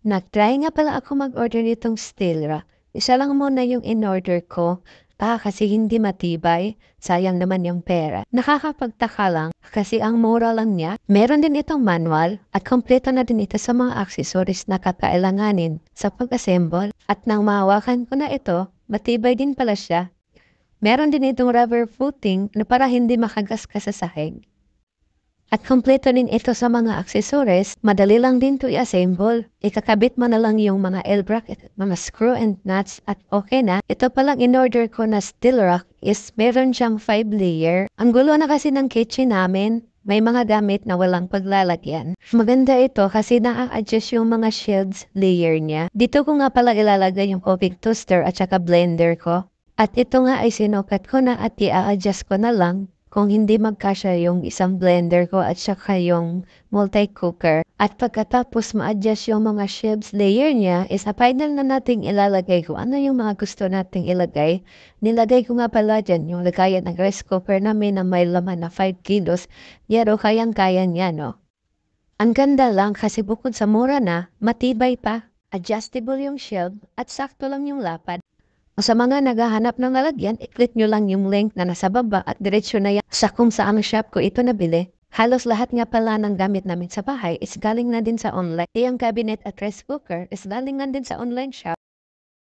Nag-try nga pala ako mag-order nitong steel rack. Isa lang muna yung in-order ko. Kasi hindi matibay. Sayang naman yung pera. Nakakapagtaka lang kasi ang mura lang niya. Meron din itong manual at kompleto na din ito sa mga accessories na kakailanganin sa pag-assemble. At nang mahawakan ko na ito, matibay din pala siya. Meron din itong rubber footing na para hindi makagasgas sa sahig. At kompleto din ito sa mga accessories, madali lang din to i-assemble. Ikakabit mo na lang yung mga L-bracket, mga screw and nuts at okay na. Ito palang in-order ko na steel rack is meron siyang 5 layer. Ang gulo na kasi ng kitchen namin. May mga gamit na walang paglalagyan. Maganda ito kasi na-adjust yung mga shields layer niya. Dito ko nga pala ilalagay yung coffee toaster at saka blender ko. At ito nga ay sinukat ko na at i-adjust ko na lang kung hindi magkasya yung isang blender ko at saka yung multi-cooker. At pagkatapos ma-adjust yung mga shelves layer niya, isa final na nating ilalagay kung ano yung mga gusto nating ilagay. Nilagay ko nga pala dyan yung lagayan ng rice cooker namin na may laman na 5 kilos. Yero, kayang-kaya niya, no? Ang ganda lang kasi bukod sa mura na, matibay pa. Adjustable yung shelf at sakto lang yung lapad. Sa mga naghahanap ng lalagyan, i-click nyo lang yung link na nasa baba at diretsyo na yan sa kung saan shop ko ito nabili. Halos lahat nga pala ng gamit namin sa bahay is galing na din sa online. Yung cabinet at rice cooker is galing na din sa online shop.